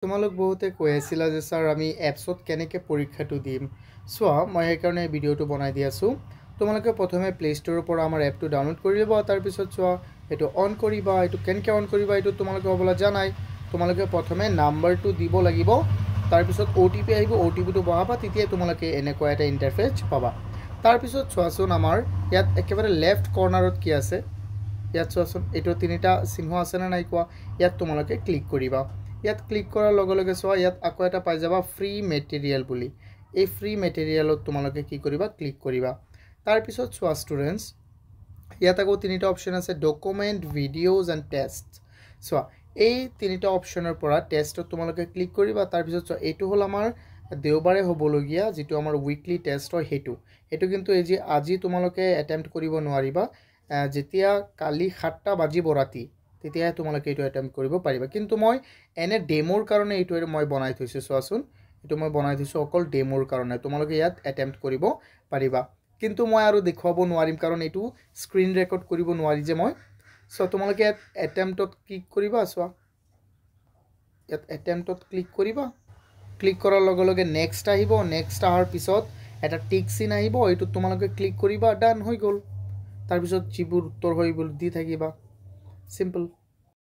তোমালোক বহুতে কৈ আছিলা যে স্যাৰ আমি এপছত কেনেকৈ পৰীক্ষাটো দিম। চোৱা, মই সেইকাৰণে ভিডিঅ'টো বনাই দি আছোঁ। তোমালোকে প্ৰথমে প্লে ষ্ট'ৰৰ পৰা আমাৰ এপটো ডাউনলোড কৰি ল'বা। তাৰপিছত চোৱা, এইটো অন কৰিবা। এইটো কেনেকৈ অন কৰিবা এইটো তোমালোকে হ'বলৈ জানাই। তোমালোকে প্ৰথমে নাম্বাৰটো দিব লাগিব, তাৰপিছত OTP আহিব, OTPটো বহাবা, তেতিয়াই তোমালোকে এনেকুৱা এটা ইণ্টাৰফেচ পাবা। তাৰপিছত চোৱাচোন, আমাৰ ইয়াত একেবাৰে লেফ্ট কৰ্নাৰত কি আছে, ইয়াত চোৱাচোন, এইটো তিনিটা চিহ্ন আছেনে নাই কোৱা। ইয়াত তোমালোকে ক্লিক কৰিবা। ইয়াত ক্লিক কৰাৰ লগে লগে চোৱা, ইয়াত আকৌ এটা পাই যাবা ফ্ৰী মেটেৰিয়েল বুলি। এই ফ্ৰী মেটেৰিয়েলত তোমালোকে কি কৰিবা, ক্লিক কৰিবা। তাৰপিছত চোৱা ষ্টুডেণ্টছ, ইয়াত আকৌ তিনিটা অপশ্যন আছে, ডকুমেণ্ট, ভিডিঅ'জ এণ্ড টেষ্ট। চোৱা, এই তিনিটা অপশ্যনৰ পৰা টেষ্টত তোমালোকে ক্লিক কৰিবা। তাৰপিছত চোৱা, এইটো হ'ল আমাৰ দেওবাৰে হ'বলগীয়া যিটো আমাৰ উইকলি টেষ্ট হয় সেইটো কিন্তু আজি তোমালোকে এটেম্প্ট কৰিব নোৱাৰিবা। যেতিয়া কালি 7টা বাজিব ৰাতি, তেতিয়াহে তোমালোকে এইটো এটেম্প্ট কৰিব পাৰিবা। কিন্তু মই এনে ডেমোৰ কাৰণে এইটো মই বনাই থৈছোঁ। চোৱাচোন, এইটো মই বনাই থৈছোঁ অকল ডেমোৰ কাৰণে। তোমালোকে ইয়াত এটেম্প্ট কৰিব পাৰিবা, কিন্তু মই আৰু দেখুৱাব নোৱাৰিম কাৰণ এইটো স্ক্ৰীন ৰেকৰ্ড কৰিব নোৱাৰি যে মই। চ' তোমালোকে ইয়াত এটেম্প্টত ক্লিক কৰিবা। চোৱা, ইয়াত এটেম্প্টত ক্লিক কৰিবা। ক্লিক কৰাৰ লগে লগে নেক্সট আহিব। নেক্সট অহাৰ পিছত এটা টিক চিন আহিব, এইটোত তোমালোকে ক্লিক কৰিবা। ডান হৈ গ'ল। তাৰপিছত যিবোৰ উত্তৰ হৈ গ'ল দি থাকিবা। চিম্পল।